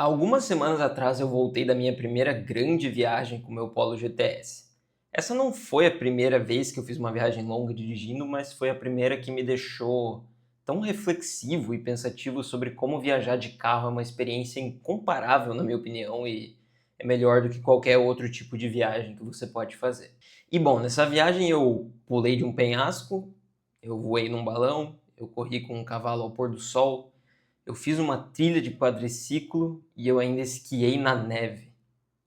Há algumas semanas atrás eu voltei da minha primeira grande viagem com o meu Polo GTS. Essa não foi a primeira vez que eu fiz uma viagem longa dirigindo, mas foi a primeira que me deixou tão reflexivo e pensativo sobre como viajar de carro é uma experiência incomparável, na minha opinião, e é melhor do que qualquer outro tipo de viagem que você pode fazer. E bom, nessa viagem eu pulei de um penhasco, eu voei num balão, eu corri com um cavalo ao pôr do sol, eu fiz uma trilha de quadriciclo e eu ainda esquiei na neve.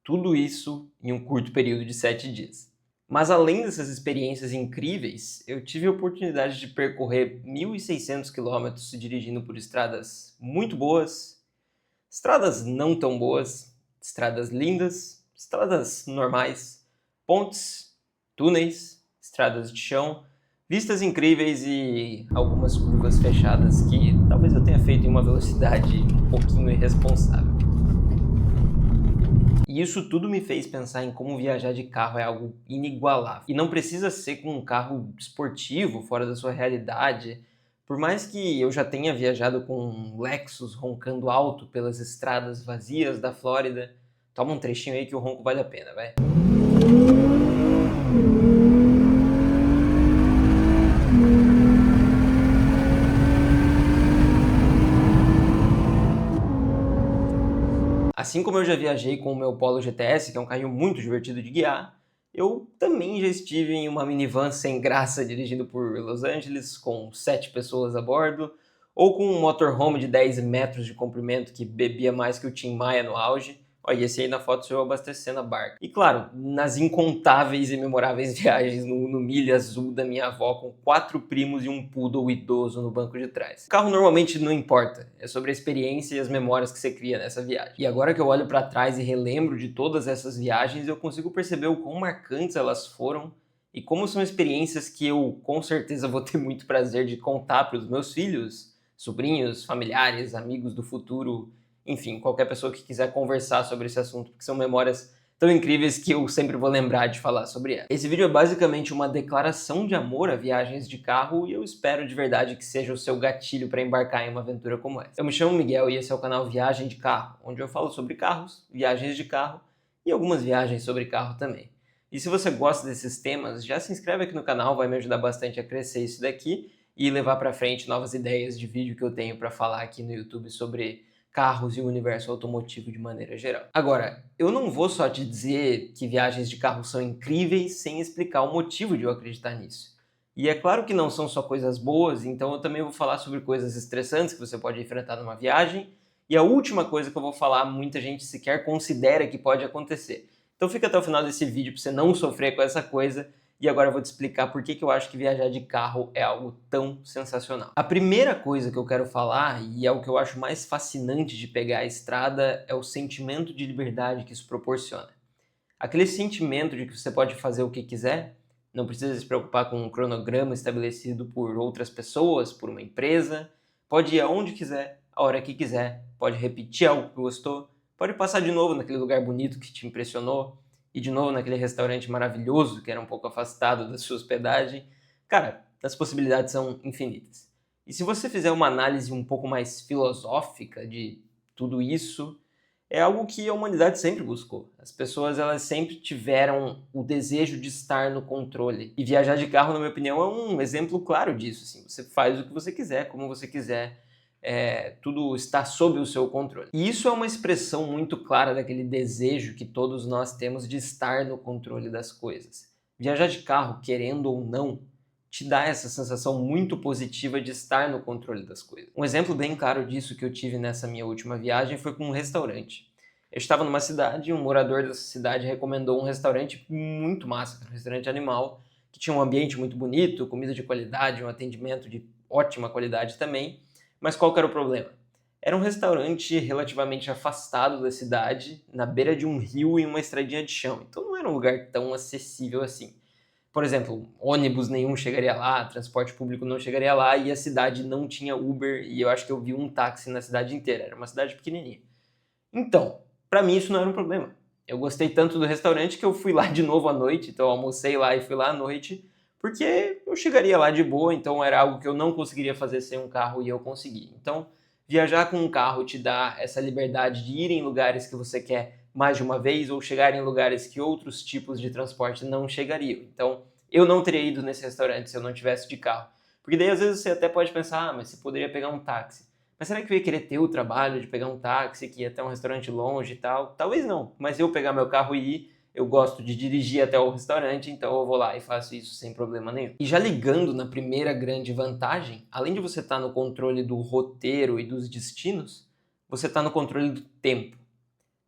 Tudo isso em um curto período de 7 dias. Mas além dessas experiências incríveis, eu tive a oportunidade de percorrer 1.600 quilômetros dirigindo por estradas muito boas, estradas não tão boas, estradas lindas, estradas normais, pontes, túneis, estradas de chão, vistas incríveis e algumas curvas fechadas que talvez eu tenha feito em uma velocidade um pouquinho irresponsável. E isso tudo me fez pensar em como viajar de carro é algo inigualável. E não precisa ser com um carro esportivo, fora da sua realidade. Por mais que eu já tenha viajado com um Lexus roncando alto pelas estradas vazias da Flórida, toma um trechinho aí que o ronco vale a pena, vai. Assim como eu já viajei com o meu Polo GTS, que é um carrinho muito divertido de guiar, eu também já estive em uma minivan sem graça dirigindo por Los Angeles, com 7 pessoas a bordo, ou com um motorhome de 10 metros de comprimento que bebia mais que o Tim Maia no auge. Olha, e esse aí na foto sou eu abastecendo a barca. E claro, nas incontáveis e memoráveis viagens no Milha Azul da minha avó, com 4 primos e um poodle idoso no banco de trás. O carro normalmente não importa, é sobre a experiência e as memórias que você cria nessa viagem. E agora que eu olho para trás e relembro de todas essas viagens, eu consigo perceber o quão marcantes elas foram e como são experiências que eu com certeza vou ter muito prazer de contar para os meus filhos, sobrinhos, familiares, amigos do futuro, enfim, qualquer pessoa que quiser conversar sobre esse assunto, porque são memórias tão incríveis que eu sempre vou lembrar de falar sobre ela. Esse vídeo é basicamente uma declaração de amor a viagens de carro e eu espero de verdade que seja o seu gatilho para embarcar em uma aventura como essa. Eu me chamo Miguel e esse é o canal Viagem de Carro, onde eu falo sobre carros, viagens de carro e algumas viagens sobre carro também. E se você gosta desses temas, já se inscreve aqui no canal, vai me ajudar bastante a crescer isso daqui e levar para frente novas ideias de vídeo que eu tenho para falar aqui no YouTube sobre carros e o universo automotivo de maneira geral. Agora, eu não vou só te dizer que viagens de carro são incríveis sem explicar o motivo de eu acreditar nisso. E é claro que não são só coisas boas, então eu também vou falar sobre coisas estressantes que você pode enfrentar numa viagem. E a última coisa que eu vou falar, muita gente sequer considera que pode acontecer. Então fica até o final desse vídeo para você não sofrer com essa coisa. E agora eu vou te explicar por que eu acho que viajar de carro é algo tão sensacional. A primeira coisa que eu quero falar, e é o que eu acho mais fascinante de pegar a estrada, é o sentimento de liberdade que isso proporciona. Aquele sentimento de que você pode fazer o que quiser, não precisa se preocupar com um cronograma estabelecido por outras pessoas, por uma empresa, pode ir aonde quiser, a hora que quiser, pode repetir algo que gostou, pode passar de novo naquele lugar bonito que te impressionou, e de novo naquele restaurante maravilhoso que era um pouco afastado da sua hospedagem. Cara, as possibilidades são infinitas. E se você fizer uma análise um pouco mais filosófica de tudo isso, é algo que a humanidade sempre buscou. As pessoas elas sempre tiveram o desejo de estar no controle. E viajar de carro, na minha opinião, é um exemplo claro disso. Assim. Você faz o que você quiser, como você quiser. Tudo está sob o seu controle. E isso é uma expressão muito clara daquele desejo que todos nós temos de estar no controle das coisas. Viajar de carro, querendo ou não, te dá essa sensação muito positiva de estar no controle das coisas. Um exemplo bem claro disso que eu tive nessa minha última viagem foi com um restaurante. Eu estava numa cidade e um morador dessa cidade recomendou um restaurante muito massa, um restaurante animal, que tinha um ambiente muito bonito, comida de qualidade, um atendimento de ótima qualidade também. Mas qual que era o problema? Era um restaurante relativamente afastado da cidade, na beira de um rio e uma estradinha de chão. Então não era um lugar tão acessível assim. Por exemplo, ônibus nenhum chegaria lá, transporte público não chegaria lá e a cidade não tinha Uber e eu acho que eu vi um táxi na cidade inteira. Era uma cidade pequenininha. Então, para mim isso não era um problema. Eu gostei tanto do restaurante que eu fui lá de novo à noite, então eu almocei lá e fui lá à noite, porque eu chegaria lá de boa, então era algo que eu não conseguiria fazer sem um carro e eu consegui. Então, Viajar com um carro te dá essa liberdade de ir em lugares que você quer mais de uma vez ou chegar em lugares que outros tipos de transporte não chegariam. Então, eu não teria ido nesse restaurante se eu não tivesse de carro. Porque daí às vezes você até pode pensar, mas você poderia pegar um táxi. Mas será que eu ia querer ter o trabalho de pegar um táxi que ia até um restaurante longe e tal? Talvez não, mas eu pegar meu carro e ir, eu gosto de dirigir até o restaurante, então eu vou lá e faço isso sem problema nenhum. E já ligando na primeira grande vantagem, além de você estar no controle do roteiro e dos destinos, você está no controle do tempo.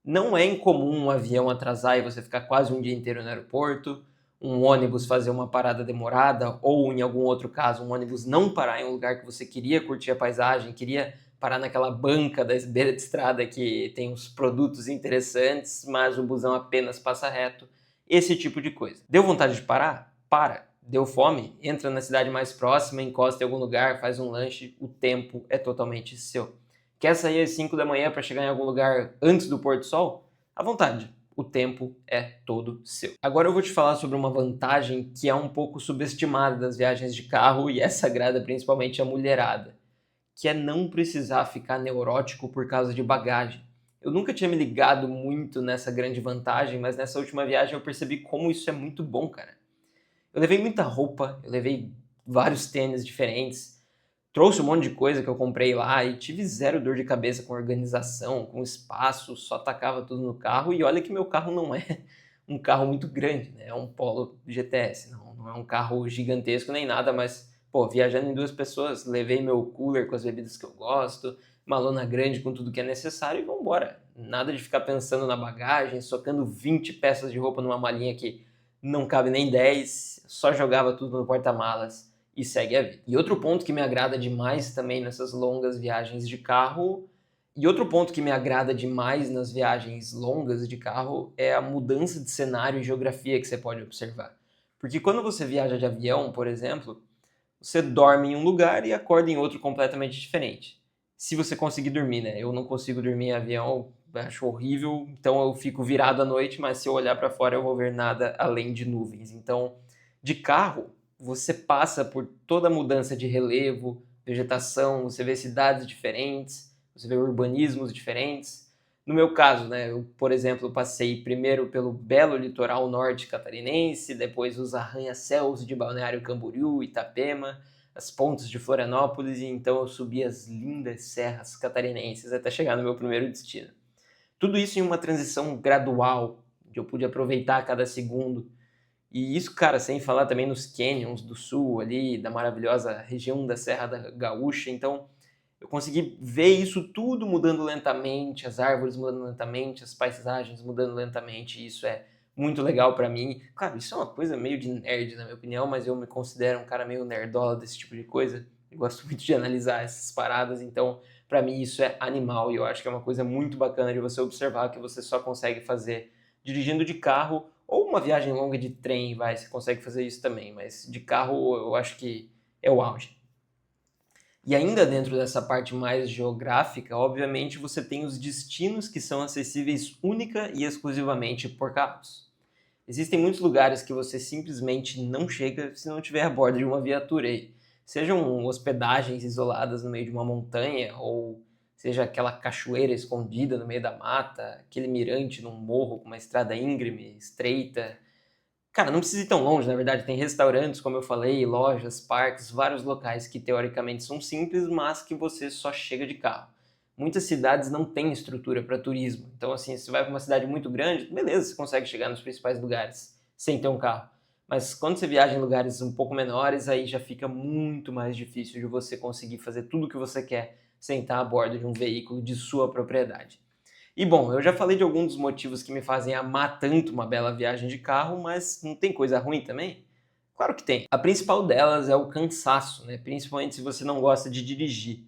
Não é incomum um avião atrasar e você ficar quase um dia inteiro no aeroporto, um ônibus fazer uma parada demorada, ou em algum outro caso, um ônibus não parar em um lugar que você queria curtir a paisagem, queria parar naquela banca da beira de estrada que tem uns produtos interessantes, mas o busão apenas passa reto. Esse tipo de coisa. Deu vontade de parar? Para. Deu fome? Entra na cidade mais próxima, encosta em algum lugar, faz um lanche, o tempo é totalmente seu. Quer sair às 5 da manhã para chegar em algum lugar antes do pôr do sol? À vontade. O tempo é todo seu. Agora eu vou te falar sobre uma vantagem que é um pouco subestimada das viagens de carro e essa agrada principalmente a mulherada, que é não precisar ficar neurótico por causa de bagagem. Eu nunca tinha me ligado muito nessa grande vantagem, mas nessa última viagem eu percebi como isso é muito bom, cara. Eu levei muita roupa, eu levei vários tênis diferentes, trouxe um monte de coisa que eu comprei lá e tive zero dor de cabeça com organização, com espaço, só tacava tudo no carro e olha que meu carro não é um carro muito grande, né? É um Polo GTS, não é um carro gigantesco nem nada, mas, pô, viajando em duas pessoas, levei meu cooler com as bebidas que eu gosto, uma lona grande com tudo que é necessário e vambora. Nada de ficar pensando na bagagem, socando 20 peças de roupa numa malinha que não cabe nem 10, só jogava tudo no porta-malas e segue a vida. E outro ponto que me agrada demais também nessas longas viagens de carro, e outro ponto que me agrada demais nas viagens longas de carro é a mudança de cenário e geografia que você pode observar. Porque quando você viaja de avião, por exemplo, você dorme em um lugar e acorda em outro completamente diferente. Se você conseguir dormir, né? Eu não consigo dormir em avião, acho horrível, então eu fico virado à noite, mas se eu olhar para fora eu vou ver nada além de nuvens. Então, de carro, você passa por toda a mudança de relevo, vegetação, você vê cidades diferentes, você vê urbanismos diferentes. No meu caso, né, eu, por exemplo, passei primeiro pelo belo litoral norte catarinense, depois os arranha-céus de Balneário Camboriú, Itapema, as pontes de Florianópolis, e então eu subi as lindas serras catarinenses até chegar no meu primeiro destino. Tudo isso em uma transição gradual, que eu pude aproveitar cada segundo. E isso, cara, sem falar também nos canyons do sul ali, da maravilhosa região da Serra da Gaúcha. Então, eu consegui ver isso tudo mudando lentamente, as árvores mudando lentamente, as paisagens mudando lentamente. E isso é muito legal pra mim. Claro, isso é uma coisa meio de nerd, na minha opinião, mas eu me considero um cara meio nerdola desse tipo de coisa. Eu gosto muito de analisar essas paradas, então pra mim isso é animal e eu acho que é uma coisa muito bacana de você observar que você só consegue fazer dirigindo de carro ou uma viagem longa de trem, vai, você consegue fazer isso também, mas de carro eu acho que é o auge. E ainda dentro dessa parte mais geográfica, obviamente você tem os destinos que são acessíveis única e exclusivamente por carros. Existem muitos lugares que você simplesmente não chega se não tiver a bordo de uma viatura aí. Sejam hospedagens isoladas no meio de uma montanha, ou seja aquela cachoeira escondida no meio da mata, aquele mirante num morro com uma estrada íngreme, estreita. Cara, não precisa ir tão longe, na verdade, tem restaurantes, como eu falei, lojas, parques, vários locais que teoricamente são simples, mas que você só chega de carro. Muitas cidades não têm estrutura para turismo, então assim, se você vai para uma cidade muito grande, beleza, você consegue chegar nos principais lugares sem ter um carro. Mas quando você viaja em lugares um pouco menores, aí já fica muito mais difícil de você conseguir fazer tudo o que você quer sem estar a bordo de um veículo de sua propriedade. E bom, eu já falei de alguns dos motivos que me fazem amar tanto uma bela viagem de carro, mas não tem coisa ruim também? Claro que tem. A principal delas é o cansaço, né? Principalmente se você não gosta de dirigir.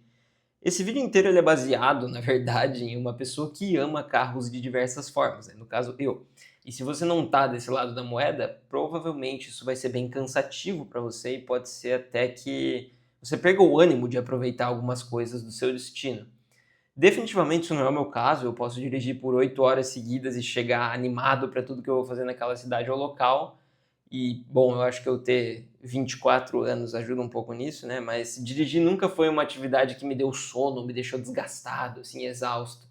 Esse vídeo inteiro ele é baseado, na verdade, em uma pessoa que ama carros de diversas formas, né? No caso, eu. E se você não tá desse lado da moeda, provavelmente isso vai ser bem cansativo para você e pode ser até que você perca o ânimo de aproveitar algumas coisas do seu destino. Definitivamente isso não é o meu caso, eu posso dirigir por 8 horas seguidas e chegar animado para tudo que eu vou fazer naquela cidade ou local. E, bom, eu acho que eu ter 24 anos ajuda um pouco nisso, né? Mas dirigir nunca foi uma atividade que me deu sono, me deixou desgastado, assim, exausto.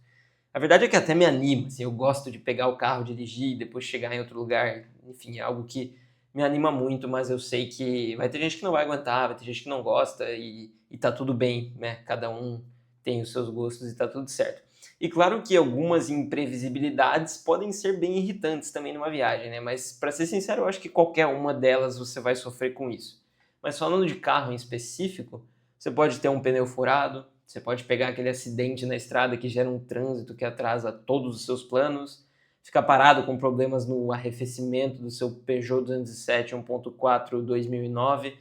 A verdade é que até me anima, assim, eu gosto de pegar o carro, dirigir, e depois chegar em outro lugar, enfim, é algo que me anima muito, mas eu sei que vai ter gente que não vai aguentar, vai ter gente que não gosta e tá tudo bem, né? Cada um tem os seus gostos e tá tudo certo. E claro que algumas imprevisibilidades podem ser bem irritantes também numa viagem, né? Mas para ser sincero, eu acho que qualquer uma delas você vai sofrer com isso. Mas falando de carro em específico, você pode ter um pneu furado, você pode pegar aquele acidente na estrada que gera um trânsito que atrasa todos os seus planos, ficar parado com problemas no arrefecimento do seu Peugeot 207 1.4 2009.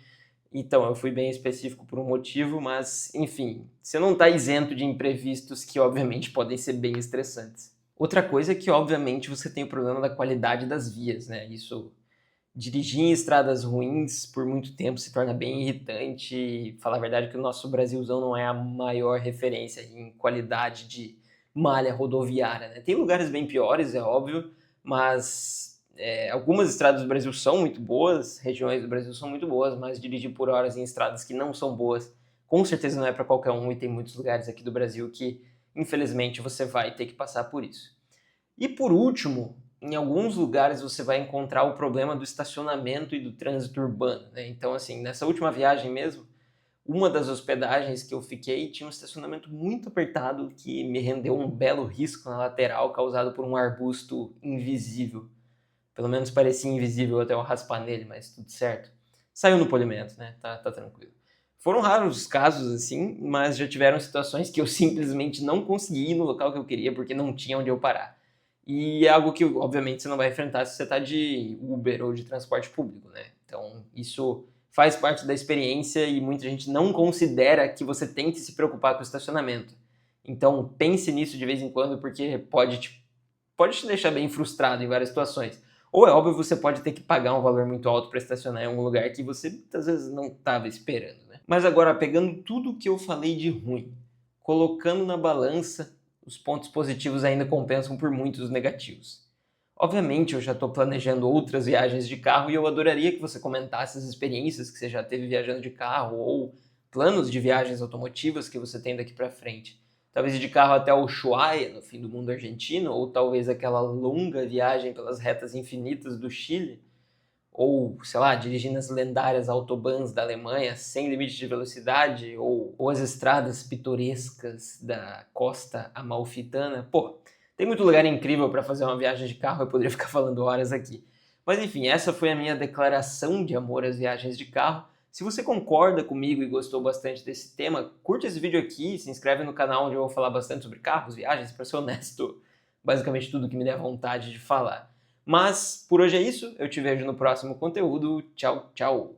Então, eu fui bem específico por um motivo, mas, enfim, você não está isento de imprevistos que, obviamente, podem ser bem estressantes. Outra coisa é que, obviamente, você tem o problema da qualidade das vias, né? Isso, dirigir em estradas ruins por muito tempo se torna bem irritante. E, falar a verdade, que o nosso Brasilzão não é a maior referência em qualidade de malha rodoviária, né? Tem lugares bem piores, é óbvio, mas algumas estradas do Brasil são muito boas, regiões do Brasil são muito boas, mas dirigir por horas em estradas que não são boas, com certeza não é para qualquer um, e tem muitos lugares aqui do Brasil que, infelizmente, você vai ter que passar por isso. E por último, em alguns lugares você vai encontrar o problema do estacionamento e do trânsito urbano, né? Então, assim, nessa última viagem mesmo, uma das hospedagens que eu fiquei tinha um estacionamento muito apertado que me rendeu um belo risco na lateral causado por um arbusto invisível. Pelo menos parecia invisível até eu raspar nele, mas tudo certo. Saiu no polimento, né? Tá tranquilo. Foram raros os casos assim, mas já tiveram situações que eu simplesmente não consegui ir no local que eu queria porque não tinha onde eu parar. E é algo que, obviamente, você não vai enfrentar se você está de Uber ou de transporte público, né? Então, isso faz parte da experiência e muita gente não considera que você tem que se preocupar com o estacionamento. Então, pense nisso de vez em quando, porque pode te deixar bem frustrado em várias situações. Ou é óbvio, você pode ter que pagar um valor muito alto para estacionar em um lugar que você muitas vezes não estava esperando, né? Mas agora, pegando tudo que eu falei de ruim, colocando na balança, os pontos positivos ainda compensam por muitos negativos. Obviamente, eu já estou planejando outras viagens de carro e eu adoraria que você comentasse as experiências que você já teve viajando de carro ou planos de viagens automotivas que você tem daqui para frente. Talvez ir de carro até Ushuaia, no fim do mundo argentino, ou talvez aquela longa viagem pelas retas infinitas do Chile, ou, sei lá, dirigindo as lendárias autobahns da Alemanha sem limite de velocidade, ou as estradas pitorescas da costa amalfitana. Pô, tem muito lugar incrível para fazer uma viagem de carro, eu poderia ficar falando horas aqui. Mas enfim, essa foi a minha declaração de amor às viagens de carro. Se você concorda comigo e gostou bastante desse tema, curte esse vídeo aqui, se inscreve no canal onde eu vou falar bastante sobre carros, viagens, para ser honesto, basicamente tudo que me der vontade de falar. Mas por hoje é isso, eu te vejo no próximo conteúdo. Tchau, tchau!